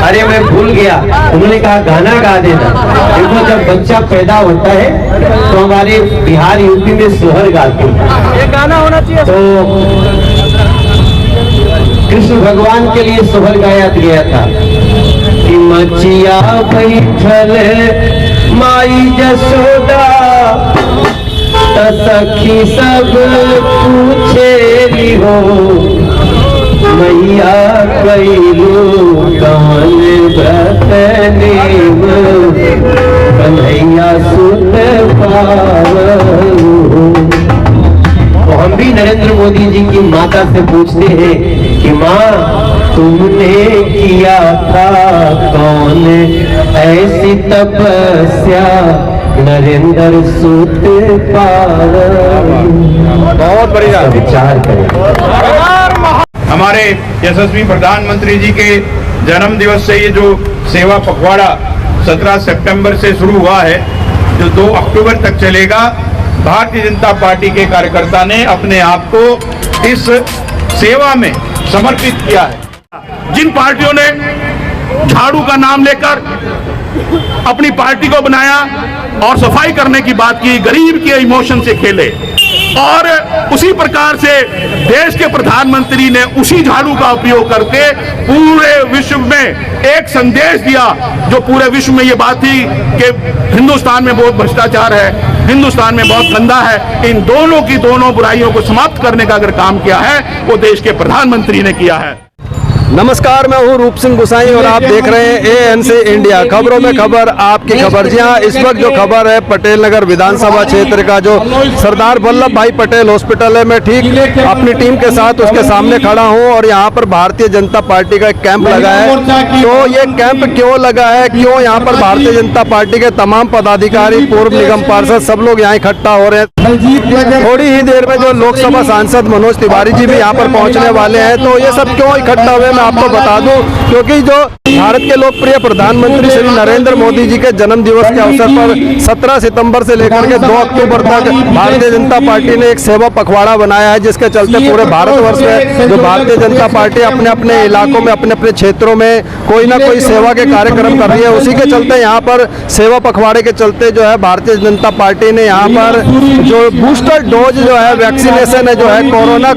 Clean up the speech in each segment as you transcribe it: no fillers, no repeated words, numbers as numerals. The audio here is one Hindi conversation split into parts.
अरे मैं भूल गया। उन्होंने कहा गाना गा देना। देखो जब बच्चा पैदा होता है तो हमारे बिहार यूपी में सोहर गाते हैं, ये गाना होना चाहिए। तो कृष्ण भगवान के लिए सोहर गाया गया था कि मचिया बैठल माई जसोदा सखी सब पूछेली हो, मैया कैलू कान बतनेम कन्हैया सुत पावहु। तो हम भी नरेंद्र मोदी जी की माता से पूछते हैं कि माँ तुमने किया था कौन ऐसी तपस्या नरेंद्र सुत पावहु। बहुत बढ़िया विचार करें। हमारे यशस्वी प्रधानमंत्री जी के जन्म दिवस से ये जो सेवा पखवाड़ा 17 सितंबर से शुरू हुआ है, जो 2 अक्टूबर तक चलेगा, भारतीय जनता पार्टी के कार्यकर्ता ने अपने आप को इस सेवा में समर्पित किया है। जिन पार्टियों ने झाड़ू का नाम लेकर अपनी पार्टी को बनाया और सफाई करने की बात की, गरीब के इमोशन से खेले, और उसी प्रकार से देश के प्रधानमंत्री ने उसी झाड़ू का उपयोग करके पूरे विश्व में एक संदेश दिया, जो पूरे विश्व में ये बात थी कि हिंदुस्तान में बहुत भ्रष्टाचार है, हिंदुस्तान में बहुत गंदा है। इन दोनों की दोनों बुराइयों को समाप्त करने का अगर काम किया है वो देश के प्रधानमंत्री ने किया है। नमस्कार, मैं हूं रूप सिंह गुसाई और आप देख रहे हैं ANC इंडिया, खबरों में खबर, आपकी खबर। जी हाँ, इस वक्त जो खबर है पटेल नगर विधानसभा क्षेत्र का जो सरदार वल्लभ भाई पटेल हॉस्पिटल है, मैं ठीक अपनी टीम के साथ उसके सामने खड़ा हूं और यहाँ पर भारतीय जनता पार्टी का एक कैंप लगा है। तो ये कैंप क्यों लगा है, क्यों यहाँ पर भारतीय जनता पार्टी के तमाम पदाधिकारी, पूर्व निगम पार्षद, सब लोग यहाँ इकट्ठा हो रहे हैं। थोड़ी ही देर में जो लोकसभा सांसद मनोज तिवारी जी भी यहाँ पर पहुँचने वाले हैं। तो ये सब क्यों इकट्ठा हुए मैं आपको बता दूं, क्योंकि जो भारत के लोकप्रिय प्रधानमंत्री श्री नरेंद्र मोदी जी के जन्म दिवस के अवसर पर 17 सितंबर से लेकर के 2 अक्टूबर तक भारतीय जनता पार्टी ने एक सेवा पखवाड़ा बनाया है, जिसके चलते पूरे भारतवर्ष में जो भारतीय जनता पार्टी अपने अपने इलाकों में, अपने अपने क्षेत्रों में कोई ना कोई सेवा के कार्यक्रम कर रही है। उसी के चलते यहाँ पर सेवा पखवाड़े के चलते जो है भारतीय जनता पार्टी ने यहाँ पर जो बूस्टर डोज जो है, वैक्सीनेशन है, जो है कोरोना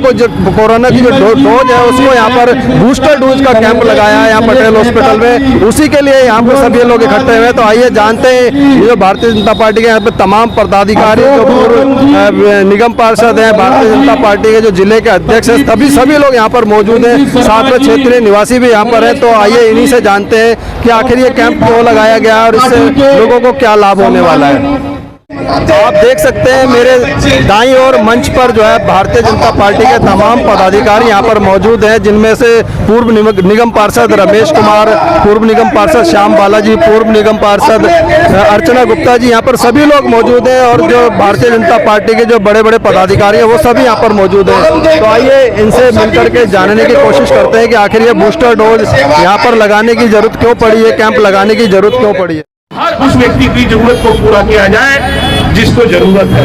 की जो डोज है उसको यहाँ पर बूस्टर डोज का कैंप लगाया है यहाँ पटेल हॉस्पिटल में। उसी के लिए यहाँ पर सभी लोग इकट्ठे हुए। तो आइए जानते हैं जो भारतीय जनता पार्टी के यहाँ पे तमाम पदाधिकारी, जो पूर्व निगम पार्षद हैं, भारतीय जनता पार्टी के जो जिले के अध्यक्ष हैं, सभी लोग यहाँ पर मौजूद हैं। साथ में क्षेत्रीय निवासी भी यहाँ पर है। तो आइए इन्हीं से जानते हैं कि आखिर ये कैंप क्यों लगाया गया और इससे लोगों को क्या लाभ होने वाला है। तो आप देख सकते हैं मेरे दाईं ओर मंच पर जो है भारतीय जनता पार्टी के तमाम पदाधिकारी यहाँ पर मौजूद हैं, जिनमें से पूर्व निगम पार्षद रमेश कुमार, पूर्व निगम पार्षद श्याम बालाजी, पूर्व निगम पार्षद अर्चना गुप्ता जी, यहाँ पर सभी लोग मौजूद हैं। और जो भारतीय जनता पार्टी के जो बड़े बड़े पदाधिकारी हैं वो सभी यहाँ पर मौजूद हैं। तो आइए इनसे मिलकर के जानने की कोशिश करते हैं कि आखिर ये बूस्टर डोज यहाँ पर लगाने की जरूरत क्यों पड़ी है, कैंप लगाने की जरूरत क्यों पड़ी है। हर उस व्यक्ति की जरूरत को पूरा किया जाए जिसको जरूरत है।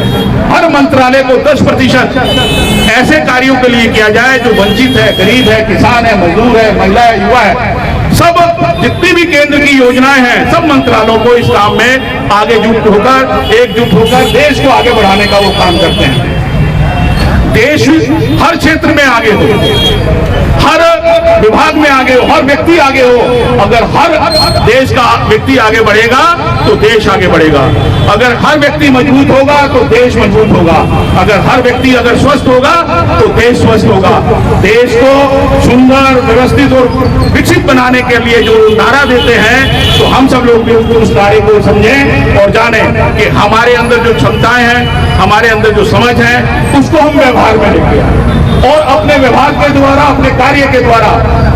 हर मंत्रालय को 10% ऐसे कार्यों के लिए किया जाए जो वंचित है, गरीब है, किसान है, मजदूर है, महिला है, युवा है। सब जितनी भी केंद्र की योजनाएं हैं, सब मंत्रालयों को इस काम में आगे एकजुट होकर देश को आगे बढ़ाने का वो काम करते हैं। देश हर क्षेत्र में आगे हो, हर विभाग में आगे हो, हर व्यक्ति आगे हो। अगर हर देश का व्यक्ति आगे बढ़ेगा तो देश आगे बढ़ेगा। अगर हर व्यक्ति मजबूत होगा तो देश मजबूत होगा। अगर हर व्यक्ति अगर स्वस्थ होगा तो देश स्वस्थ होगा। देश को सुंदर, व्यवस्थित और विकसित बनाने के लिए जो नारा देते हैं, तो हम सब लोग भी उस नारे को समझें और जानें कि हमारे अंदर जो क्षमताएं हैं, हमारे अंदर जो समझ है, उसको हम व्यवहार में लेके आए और अपने विभाग के द्वारा, अपने कार्य के द्वारा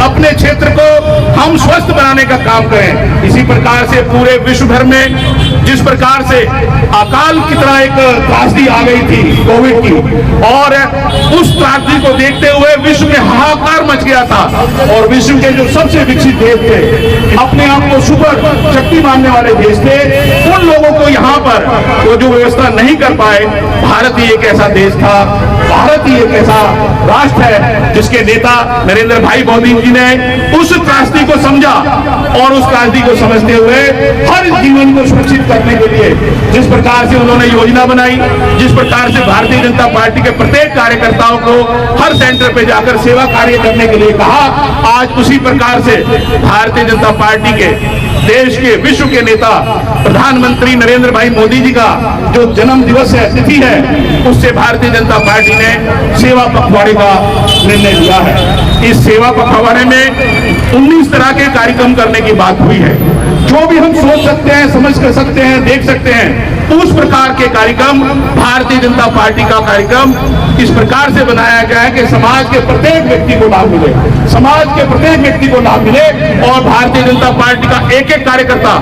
अपने क्षेत्र को हम स्वस्थ बनाने का काम करें। इसी प्रकार से पूरे विश्व भर में जिस प्रकार से अकाल की तरह एक त्रासदी आ गई थी कोविड की, और उस त्रासदी को देखते हुए विश्व में हाहाकार मच गया था और विश्व के जो सबसे विकसित देश थे, अपने आप को सुपर शक्ति मानने वाले देश थे, उन लोगों को यहाँ पर वो जो व्यवस्था नहीं कर पाए। भारत ही एक ऐसा देश था भारत ही एक ऐसा राष्ट्र है जिसके नेता नरेंद्र भाई मोदी जी ने उस त्रासदी को समझा और उस त्रासदी को समझते हुए हर जीवन को सुरक्षित करने के लिए जिस प्रकार से उन्होंने योजना बनाई, जिस प्रकार से भारतीय जनता पार्टी के प्रत्येक कार्यकर्ताओं को हर सेंटर पे जाकर सेवा कार्य करने के लिए कहा, आज उसी प्रकार से भारतीय जनता पार्टी के देश के विश्व के नेता प्रधानमंत्री नरेंद्र भाई मोदी जी का जो जन्म दिवस है, तिथि है, उससे भारतीय जनता पार्टी ने सेवा पखवाड़े का निर्णय लिया है। इस सेवा पखवाड़े में 19 तरह के कार्यक्रम करने की बात हुई है। जो भी हम सोच सकते हैं, समझ कर सकते हैं, देख सकते हैं, उस प्रकार के कार्यक्रम भारतीय जनता पार्टी का कार्यक्रम इस प्रकार से बनाया गया है कि समाज के प्रत्येक व्यक्ति को लाभ मिले, समाज के प्रत्येक व्यक्ति को लाभ मिले और भारतीय जनता पार्टी का एक एक कार्यकर्ता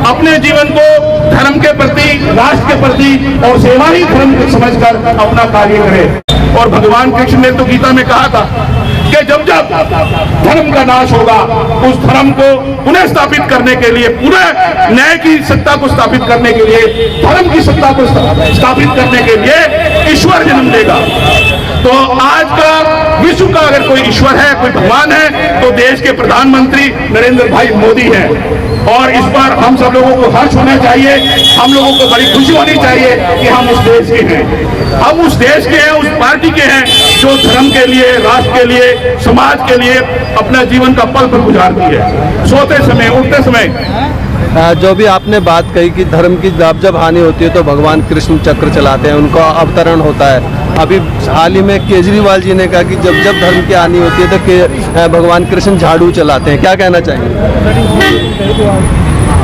अपने जीवन को धर्म के प्रति, राष्ट्र के प्रति और सेवा ही धर्म समझकर अपना कार्य करे। और भगवान कृष्ण ने तो गीता में कहा था कि जब जब धर्म का नाश होगा, उस धर्म को पुनः स्थापित करने के लिए, पूरे न्याय की सत्ता को स्थापित करने के लिए, धर्म की सत्ता को स्थापित करने के लिए ईश्वर जन्म लेगा। तो आज का विश्व का अगर कोई ईश्वर है, कोई भगवान है, तो देश के प्रधानमंत्री नरेंद्र भाई मोदी है। और इस पर हम सब लोगों को हर्ष होना चाहिए, हम लोगों को बड़ी खुशी होनी चाहिए कि हम उस देश के हैं, हम उस देश के हैं, उस पार्टी के हैं जो धर्म के लिए, राष्ट्र के लिए, समाज के लिए अपना जीवन का पल पर गुजारती है। सोते समय, उठते समय। जो भी आपने बात कही कि धर्म की जब हानि होती है तो भगवान कृष्ण चक्र चलाते हैं, उनका अवतरण होता है। अभी हाल ही में केजरीवाल जी ने कहा कि जब जब धर्म की हानि होती है तो भगवान कृष्ण झाड़ू चलाते हैं। क्या कहना चाहेंगे?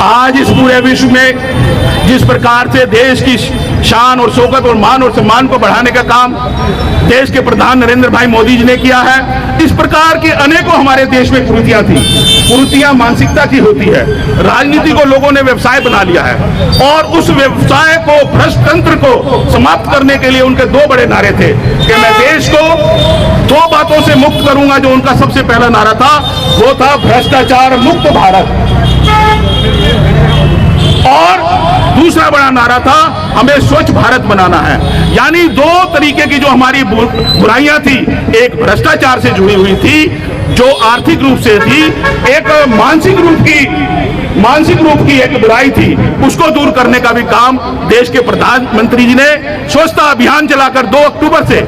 आज इस पूरे विश्व में जिस प्रकार से देश की शान और शौकत और मान और सम्मान को बढ़ाने का काम देश के प्रधान नरेंद्र भाई मोदी जी ने किया है, इस प्रकार की अनेकों हमारे देश में कुरीतियां थी। कुरीतियां मानसिकता की होती है। राजनीति को लोगों ने व्यवसाय बना लिया है और उस व्यवसाय को, भ्रष्ट तंत्र को समाप्त करने के लिए उनके दो बड़े नारे थे कि मैं देश को दो बातों से मुक्त करूंगा। जो उनका सबसे पहला नारा था वो था भ्रष्टाचार मुक्त भारत, और दूसरा बड़ा नारा था हमें स्वच्छ भारत बनाना है। यानी दो तरीके की जो हमारी बुराइयां थी, एक भ्रष्टाचार से जुड़ी हुई थी जो आर्थिक रूप से थी, एक मानसिक रूप की एक बुराई थी, उसको दूर करने का भी काम देश के प्रधानमंत्री जी ने स्वच्छता अभियान चलाकर 2 अक्टूबर से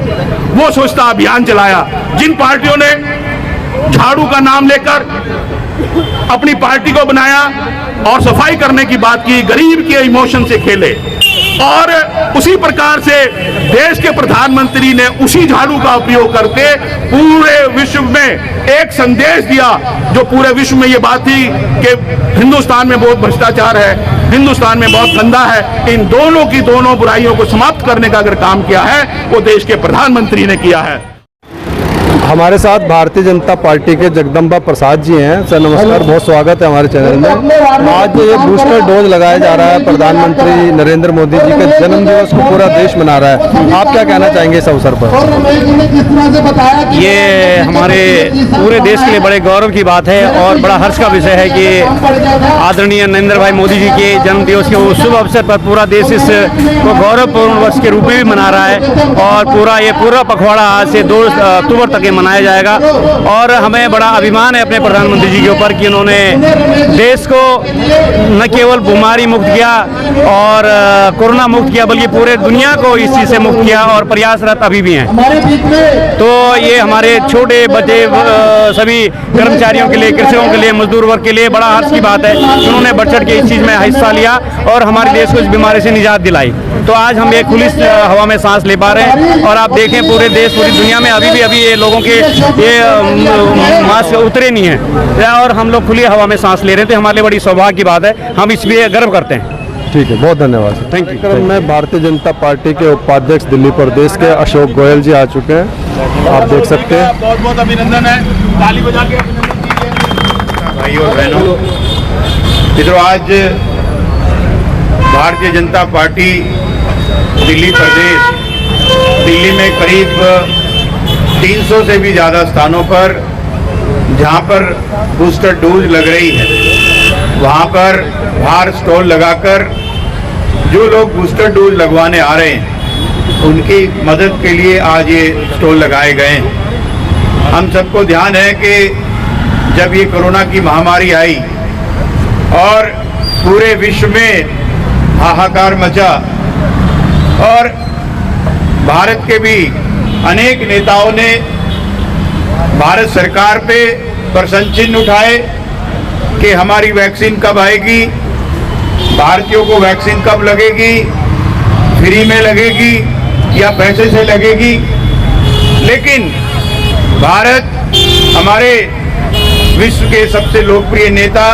वो स्वच्छता अभियान चलाया। जिन पार्टियों ने झाड़ू का नाम लेकर अपनी पार्टी को बनाया और सफाई करने की बात की, गरीब के इमोशन से खेले, और उसी प्रकार से देश के प्रधानमंत्री ने उसी झाड़ू का उपयोग करके पूरे विश्व में एक संदेश दिया जो पूरे विश्व में ये बात थी कि हिंदुस्तान में बहुत भ्रष्टाचार है, हिंदुस्तान में बहुत गंदा है। इन दोनों की दोनों बुराइयों को समाप्त करने का अगर काम किया है वो देश के प्रधानमंत्री ने किया है। हमारे साथ भारतीय जनता पार्टी के जगदम्बा प्रसाद जी हैं। सर नमस्कार, बहुत स्वागत है हमारे चैनल में। आज ये बूस्टर डोज लगाया जा रहा है, प्रधानमंत्री नरेंद्र मोदी जी के जन्म दिवस को पूरा देश मना रहा है, आप क्या कहना चाहेंगे इस अवसर पर? ये हमारे पूरे देश के लिए बड़े गौरव की बात है और बड़ा हर्ष का विषय है कि आदरणीय नरेंद्र भाई मोदी जी के जन्म दिवस के शुभ अवसर पर पूरा देश इस को गौरवपूर्ण वर्ष के रूप में भी मना रहा है और पूरा पखवाड़ा आज से 2 अक्टूबर तक मनाया जाएगा। और हमें बड़ा अभिमान है अपने प्रधानमंत्री जी के ऊपर कि उन्होंने देश को न केवल बीमारी मुक्त किया और कोरोना मुक्त किया, बल्कि पूरे दुनिया को इस चीज से मुक्त किया और प्रयासरत अभी भी हैं। तो ये हमारे छोटे बच्चे, सभी कर्मचारियों के लिए, कृषकों के लिए, मजदूर वर्ग के लिए बड़ा हर्ष की बात है कि उन्होंने बढ़ चढ़ के इस चीज में हिस्सा लिया और हमारे देश को इस बीमारी से निजात दिलाई। तो आज हम एक खुली हवा में सांस ले पा रहे हैं और आप देखें पूरे देश, पूरी दुनिया में अभी भी ये लोगों के ये मास्क उतरे नहीं है और हम लोग खुली हवा में सांस ले रहे थे। हमारे लिए बड़ी सौभाग्य की बात है, हम इस पे गर्व करते हैं। ठीक है, बहुत धन्यवाद। Thank you. कार्यक्रम में भारतीय जनता पार्टी के उपाध्यक्ष दिल्ली प्रदेश के अशोक गोयल जी आ चुके हैं, आप देख सकते हैं। बहुत बहुत अभिनंदन है, ताली बजा के भाई और बहनों, मित्रों, आज भारतीय जनता पार्टी दिल्ली प्रदेश, दिल्ली में करीब 300 से भी ज़्यादा स्थानों पर जहां पर बूस्टर डोज लग रही है, वहां पर बाहर स्टॉल लगाकर जो लोग बूस्टर डोज लगवाने आ रहे हैं उनकी मदद के लिए आज ये स्टॉल लगाए गए हैं। हम सबको ध्यान है कि जब ये कोरोना की महामारी आई और पूरे विश्व में हाहाकार मचा और भारत के भी अनेक नेताओं ने भारत सरकार पे प्रश्न चिन्ह उठाए कि हमारी वैक्सीन कब आएगी, भारतीयों को वैक्सीन कब लगेगी, फ्री में लगेगी या पैसे से लगेगी। लेकिन भारत हमारे विश्व के सबसे लोकप्रिय नेता,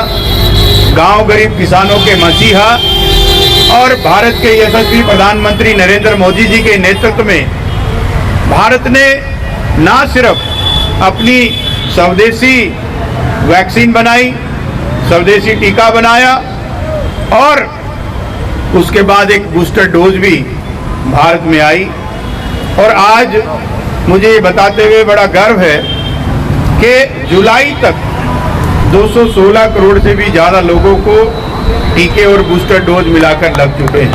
गांव गरीब किसानों के मसीहा और भारत के यशस्वी प्रधानमंत्री नरेंद्र मोदी जी के नेतृत्व में भारत ने न सिर्फ अपनी स्वदेशी वैक्सीन बनाई, स्वदेशी टीका बनाया और उसके बाद एक बूस्टर डोज भी भारत में आई। और आज मुझे ये बताते हुए बड़ा गर्व है कि जुलाई तक 216 करोड़ से भी ज़्यादा लोगों को टीके और बूस्टर डोज मिलाकर लग चुके हैं।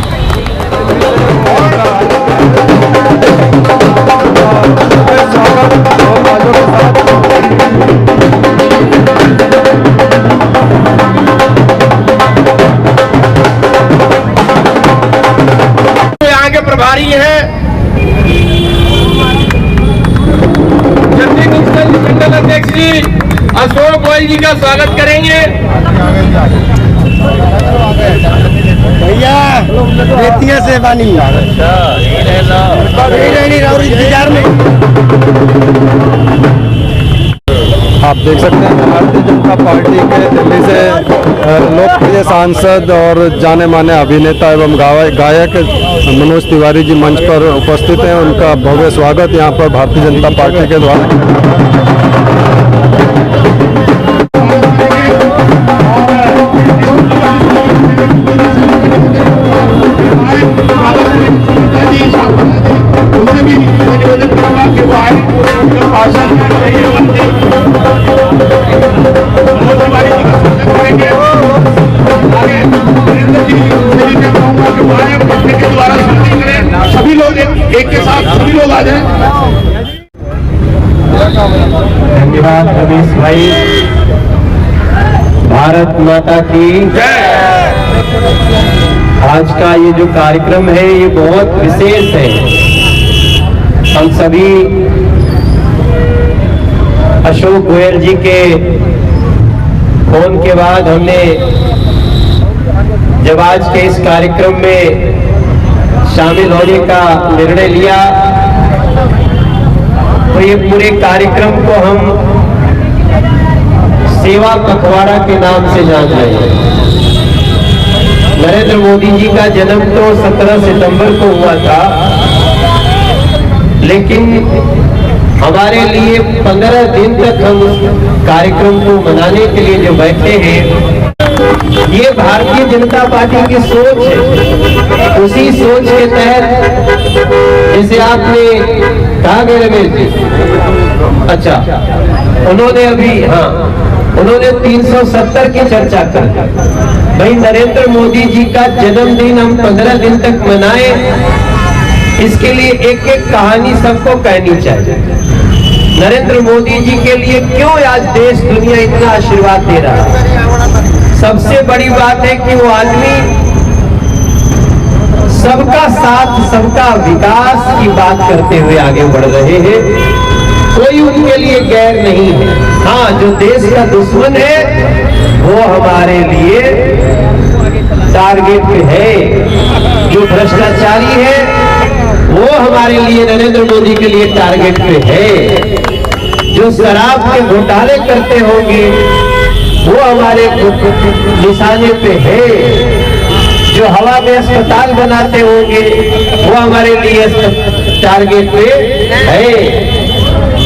यहाँ के प्रभारी हैं मंडल अध्यक्ष जी अशोक गोयल जी का स्वागत करेंगे। भैया बेतिया से बानी इंतजार में। आप देख सकते हैं भारतीय जनता पार्टी के दिल्ली से लोकप्रिय सांसद और जाने माने अभिनेता एवं गायक मनोज तिवारी जी मंच पर उपस्थित हैं। उनका भव्य स्वागत यहाँ पर भारतीय जनता पार्टी के द्वारा। सभी लोग एक के साथ सभी लोग आ जाएं। धन्यवाद रमेश भाई। भारत माता की जय। आज का ये जो कार्यक्रम है ये बहुत विशेष है। हम सभी अशोक गोयल जी के फोन के बाद हमने जब आज के इस कार्यक्रम में शामिल होने का निर्णय लिया तो ये पूरे कार्यक्रम को हम सेवा पखवाड़ा के नाम से जान रहे हैं। नरेंद्र मोदी जी का जन्म तो 17 सितंबर को हुआ था, लेकिन हमारे लिए 15 दिन तक हम उस कार्यक्रम को मनाने के लिए जो बैठे हैं, ये भारतीय जनता पार्टी की सोच है। उसी सोच के तहत जैसे आपने कहा गया रमेश जी, अच्छा उन्होंने अभी उन्होंने 370 की चर्चा कर। भाई नरेंद्र मोदी जी का जन्मदिन हम 15 दिन तक मनाए, इसके लिए एक एक कहानी सबको कहनी चाहिए। नरेंद्र मोदी जी के लिए क्यों आज देश दुनिया इतना आशीर्वाद दे रहा है? सबसे बड़ी बात है कि वो आदमी सबका साथ सबका विकास की बात करते हुए आगे बढ़ रहे हैं। कोई उनके लिए गैर नहीं है। हाँ, जो देश का दुश्मन है वो हमारे लिए टारगेट पे है। जो भ्रष्टाचारी है वो हमारे लिए, नरेंद्र मोदी के लिए टारगेट पे है। जो शराब के घोटाले करते होंगे वो हमारे निशाने पे है। जो हवा में अस्पताल बनाते होंगे वो हमारे लिए टारगेट पे है।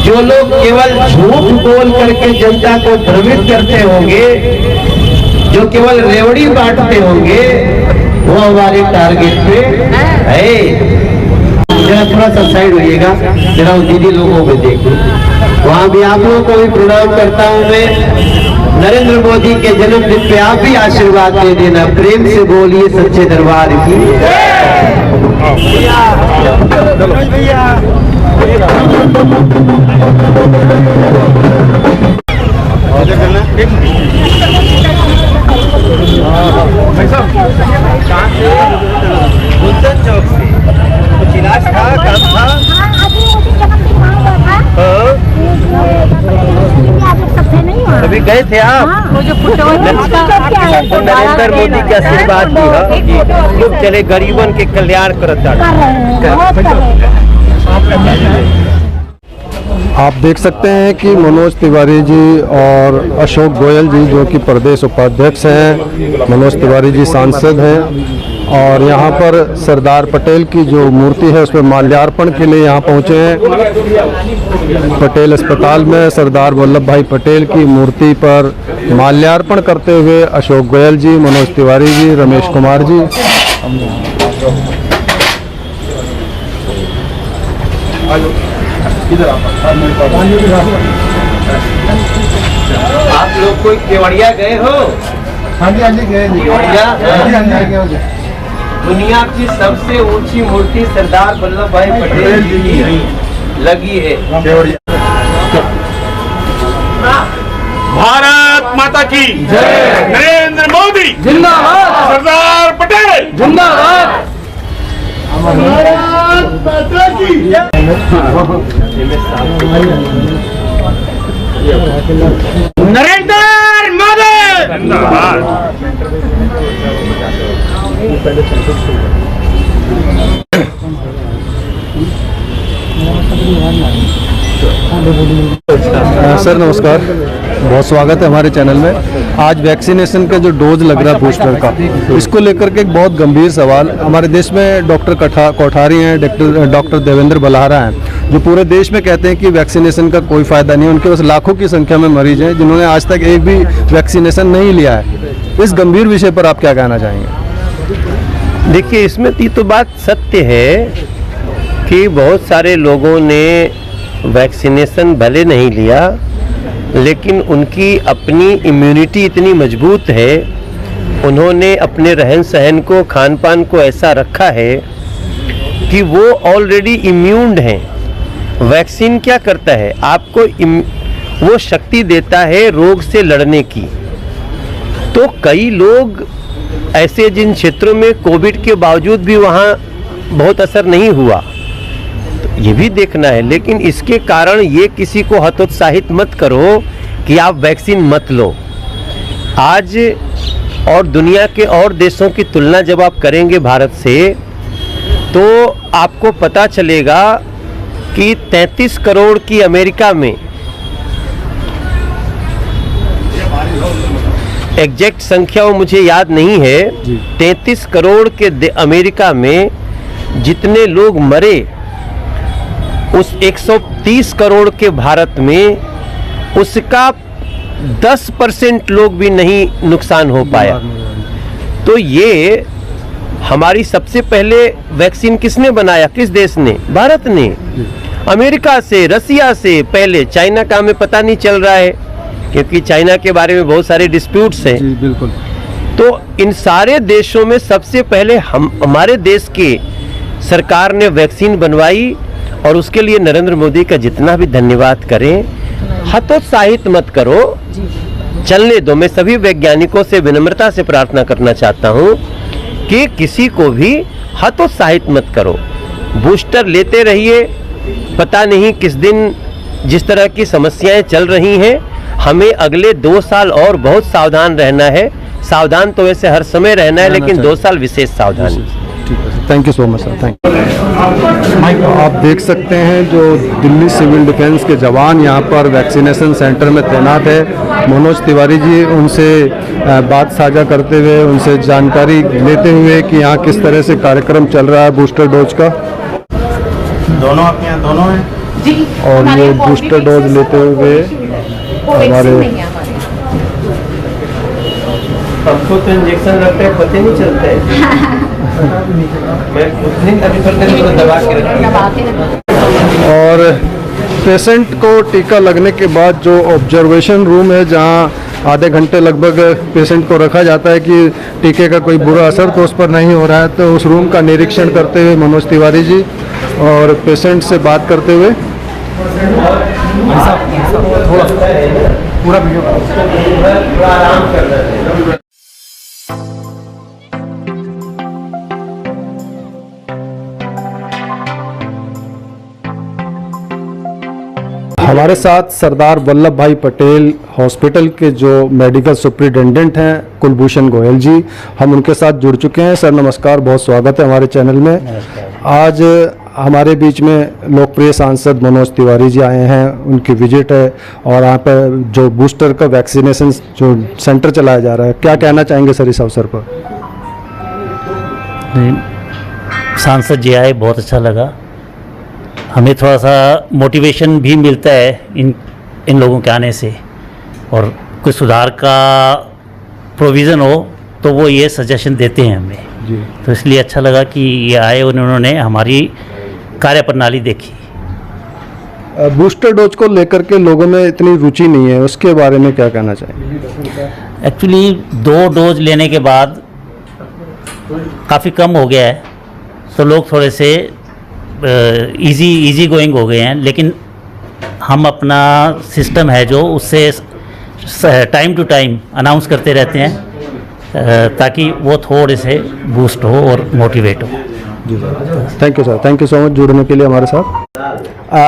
जो लोग केवल झूठ बोल करके जनता को भ्रमित करते होंगे, जो केवल रेवड़ी बांटते होंगे, वो हमारे टारगेट पे है। जरा थोड़ा सा साइड होइएगा, जरा उन दीदी लोगों को देखो। वहां भी आप लोगों को भी प्रणाम करता हूं मैं। नरेंद्र मोदी के जन्मदिन पे आप भी आशीर्वाद दे देना। प्रेम से बोलिए सच्चे दरबार की। गुलशन चौक से कुछ इलाज था, काम था। अभी गए थे आप? नरेंद्र मोदी के आशीर्वाद की लोग चले गरीबन के कल्याण करता। आप देख सकते हैं कि मनोज तिवारी जी और अशोक गोयल जी जो कि प्रदेश उपाध्यक्ष हैं, मनोज तिवारी जी सांसद हैं और यहाँ पर सरदार पटेल की जो मूर्ति है उसमें माल्यार्पण के लिए यहाँ पहुँचे हैं। पटेल अस्पताल में सरदार वल्लभ भाई पटेल की मूर्ति पर माल्यार्पण करते हुए अशोक गोयल जी, मनोज तिवारी जी, रमेश कुमार जी। आप लोग कोई केवड़िया गए हो? हाँ जी गए केवड़िया दुनिया की सबसे ऊंची मूर्ति सरदार वल्लभ भाई पटेल जी की लगी है। भारत माता की जय। नरेंद्र मोदी जिंदाबाद, सरदार पटेल जिंदाबाद। भारत माता की नरेंद्र मोदी जिंदाबाद। सर नमस्कार, बहुत स्वागत है हमारे चैनल में। आज वैक्सीनेशन का जो डोज लग रहा है बूस्टर का, इसको लेकर के एक बहुत गंभीर सवाल हमारे देश में डॉक्टर कोठारी हैं, डॉक्टर देवेंद्र बलहारा हैं, जो पूरे देश में कहते हैं कि वैक्सीनेशन का कोई फ़ायदा नहीं है। उनके पास लाखों की संख्या में मरीज हैं जिन्होंने आज तक एक भी वैक्सीनेशन नहीं लिया है। इस गंभीर विषय पर आप क्या कहना चाहेंगे? देखिए, इसमें तो बात सत्य है कि बहुत सारे लोगों ने वैक्सीनेशन भले नहीं लिया, लेकिन उनकी अपनी इम्यूनिटी इतनी मजबूत है, उन्होंने अपने रहन सहन को, खान पान को ऐसा रखा है कि वो ऑलरेडी इम्यून्ड हैं। वैक्सीन क्या करता है? आपको वो शक्ति देता है रोग से लड़ने की। तो कई लोग ऐसे जिन क्षेत्रों में कोविड के बावजूद भी वहाँ बहुत असर नहीं हुआ, तो ये भी देखना है। लेकिन इसके कारण ये किसी को हतोत्साहित मत करो कि आप वैक्सीन मत लो। आज और दुनिया के और देशों की तुलना जब आप करेंगे भारत से, तो आपको पता चलेगा कि 33 करोड़ की अमेरिका में, एग्जैक्ट संख्या वो मुझे याद नहीं है, 33 करोड़ के अमेरिका में जितने लोग मरे, उस 130 करोड़ के भारत में उसका 10% लोग भी नहीं नुकसान हो पाया। तो ये हमारी सबसे पहले वैक्सीन किसने बनाया? किस देश ने? भारत ने। अमेरिका से, रसिया से, पहले चाइना का हमें पता नहीं चल रहा है क्योंकि चाइना के बारे में बहुत सारे डिस्प्यूट्स हैं। जी बिल्कुल। तो इन सारे देशों में सबसे पहले हमारे देश के सरकार ने वैक्सीन बनवाई और उसके लिए नरेंद्र मोदी का जितना भी धन्यवाद करें। हतोत्साहित मत करो, चलने दो। मैं सभी वैज्ञानिकों से विनम्रता से प्रार्थना करना चाहता हूं कि किसी को भी हतोत्साहित मत करो, बूस्टर लेते रहिए। पता नहीं किस दिन जिस तरह की समस्याएं चल रही हैं, हमें अगले 2 साल और बहुत सावधान रहना है। सावधान तो वैसे हर समय रहना है, लेकिन 2 साल विशेष सावधान। Thank you so much sir, thank you. आप देख सकते हैं जो दिल्ली सिविल डिफेंस के जवान यहाँ पर वैक्सीनेशन सेंटर में तैनात है। मनोज तिवारी जी उनसे बात साझा करते हुए, उनसे जानकारी लेते हुए कि यहाँ किस तरह से कार्यक्रम चल रहा है बूस्टर डोज का। दोनों आपके यहाँ दोनों हैं जी, और ये बूस्टर डोज लेते हुए हमारे हमको तो इंजेक्शन लगता है, पता नहीं चलता है। मैं उतनी अभी तक दबा के रखी। और पेशेंट को टीका लगने के बाद जो ऑब्जर्वेशन रूम है, जहां आधे घंटे लगभग पेशेंट को रखा जाता है कि टीके का कोई बुरा असर तो उस पर नहीं हो रहा है। तो उस रूम का निरीक्षण करते हुए मनोज तिवारी जी और पेशेंट से बात करते हुए हमारे साथ सरदार वल्लभ भाई पटेल हॉस्पिटल के जो मेडिकल सुपरिटेंडेंट हैं कुलभूषण गोयल जी, हम उनके साथ जुड़ चुके हैं। सर नमस्कार, बहुत स्वागत है हमारे चैनल में। आज हमारे बीच में लोकप्रिय सांसद मनोज तिवारी जी आए हैं, उनकी विजिट है और यहाँ पर जो बूस्टर का वैक्सीनेशन जो सेंटर चलाया जा रहा है, क्या कहना चाहेंगे सर इस अवसर पर? सांसद जी आए, बहुत अच्छा लगा। हमें थोड़ा सा मोटिवेशन भी मिलता है इन लोगों के आने से, और कोई सुधार का प्रोविज़न हो तो वो ये सजेशन देते हैं हमें जी। तो इसलिए अच्छा लगा कि ये आए, उन्होंने हमारी कार्यप्रणाली देखी। बूस्टर डोज को लेकर के लोगों में इतनी रुचि नहीं है, उसके बारे में क्या कहना चाहेंगे? एक्चुअली 2 डोज लेने के बाद काफ़ी कम हो गया है, तो लोग थोड़े से इजी गोइंग हो गए हैं। लेकिन हम अपना सिस्टम है जो उससे टाइम टू टाइम अनाउंस करते रहते हैं ताकि वो थोड़े से बूस्ट हो और मोटिवेट हो। जी sir, thank you sir, thank you so much जुड़ने के लिए हमारे साथ।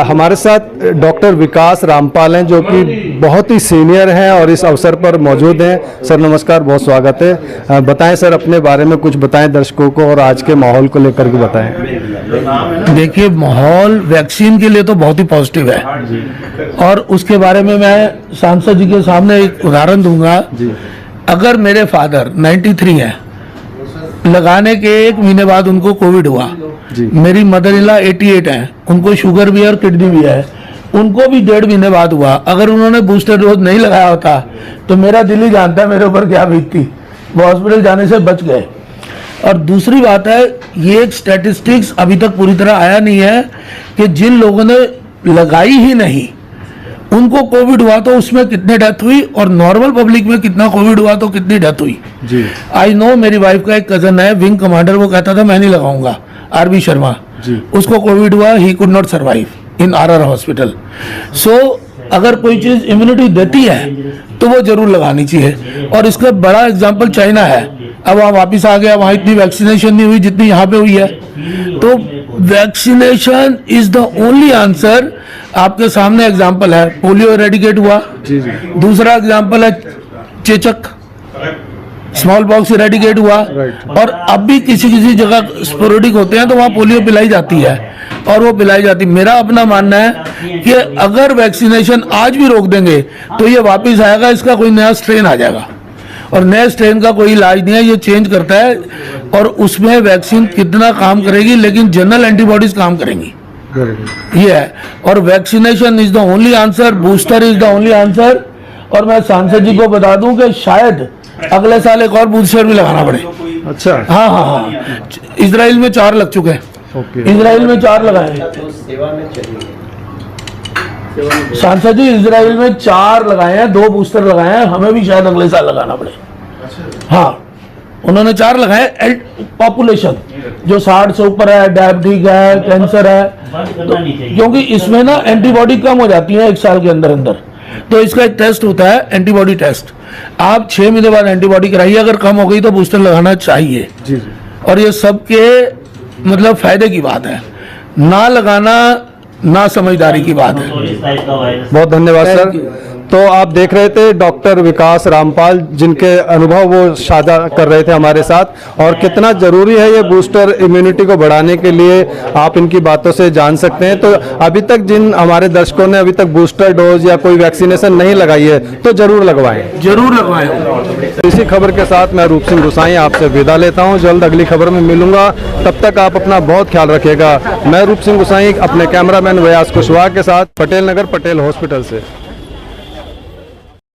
हमारे साथ डॉक्टर विकास रामपाल हैं जो कि बहुत ही सीनियर हैं और इस अवसर पर मौजूद हैं। सर नमस्कार, बहुत स्वागत है। बताएं सर, अपने बारे में कुछ बताएं दर्शकों को और आज के माहौल को लेकर के बताएं। देखिए, माहौल वैक्सीन के लिए तो बहुत ही पॉजिटिव है और उसके बारे में मैं सांसद जी के सामने एक उदाहरण दूंगा। अगर मेरे फादर 93 हैं, लगाने के 1 महीने बाद उनको कोविड हुआ। मेरी मदर इन लॉ 88 हैं, उनको शुगर भी है और किडनी भी है, उनको भी 1.5 महीने बाद हुआ। अगर उन्होंने बूस्टर डोज नहीं लगाया होता तो मेरा दिल ही जानता है मेरे ऊपर क्या बीतती। वो हॉस्पिटल जाने से बच गए। और दूसरी बात है, ये एक स्टैटिस्टिक्स अभी तक पूरी तरह आया नहीं है कि जिन लोगों ने लगाई ही नहीं उनको कोविड हुआ तो उसमें कितने डेथ हुई, और नॉर्मल पब्लिक में कितना कोविड हुआ तो कितनी डेथ हुई। आई नो, मेरी वाइफ का एक कजन है विंग कमांडर, वो कहता था मैं नहीं लगाऊंगा, आरबी शर्मा, उसको कोविड हुआ, he could not survive in RR hospital. So अगर कोई चीज इम्यूनिटी देती है तो वो जरूर लगानी चाहिए। और इसका बड़ा एग्जाम्पल चाइना है। अब वहाँ वापिस आ गया, वहाँ इतनी वैक्सीनेशन नहीं हुई जितनी यहाँ पे हुई है। तो vaccination is the only answer. आपके सामने एग्जाम्पल है, पोलियो इरेडिकेट हुआ। दूसरा एग्जाम्पल है चेचक, स्मॉल पॉक्स इरेडिकेट हुआ। और अब भी किसी किसी जगह स्पोरेडिक होते हैं तो वहाँ पोलियो पिलाई जाती है और वो पिलाई जाती। मेरा अपना मानना है कि अगर वैक्सीनेशन आज भी रोक देंगे तो ये वापस आएगा, इसका कोई नया स्ट्रेन आ जाएगा। और नए स्ट्रेन का कोई इलाज नहीं है, ये चेंज करता है। और उसमें वैक्सीन कितना काम करेगी, लेकिन जनरल एंटीबॉडीज काम करेंगी, ये है। और vaccination is the only answer, booster is the only answer. और मैं सांसद जी को बता दूं कि शायद अगले साल एक और बूस्टर भी लगाना पड़े। अच्छा, हाँ, इजराइल में 4 लग चुके हैं। इजराइल में 4 लगाए सांसद जी, इजराइल में 4 लगाए हैं, 2 बूस्टर लगाए हैं। हमें भी शायद अगले साल लगाना पड़े। हाँ, उन्होंने 4 लगाए। पॉपुलेशन जो 60 से ऊपर है, डायबिटीज है, कैंसर है, तो क्योंकि इसमें ना एंटीबॉडी कम हो जाती है 1 साल के अंदर अंदर। तो इसका एक टेस्ट होता है, एंटीबॉडी टेस्ट। आप 6 महीने बाद एंटीबॉडी कराइए, अगर कम हो गई तो बूस्टर लगाना चाहिए। और ये सबके मतलब फायदे की बात है, ना लगाना ना समझदारी की बात है। बहुत धन्यवाद सर। तो आप देख रहे थे डॉक्टर विकास रामपाल, जिनके अनुभव वो साझा कर रहे थे हमारे साथ, और कितना ज़रूरी है ये बूस्टर इम्यूनिटी को बढ़ाने के लिए आप इनकी बातों से जान सकते हैं। तो अभी तक जिन हमारे दर्शकों ने अभी तक बूस्टर डोज या कोई वैक्सीनेशन नहीं लगाई है तो ज़रूर लगवाएं, जरूर लगवाएं। इसी खबर के साथ मैं रूप सिंह गुसाई आपसे विदा लेता हूँ। जल्द अगली खबर में मिलूंगा, तब तक आप अपना बहुत ख्याल रखिएगा। मैं रूप सिंह गुसाई अपने कैमरामैन व्यास कुशवाहा के साथ, पटेल नगर पटेल हॉस्पिटल से।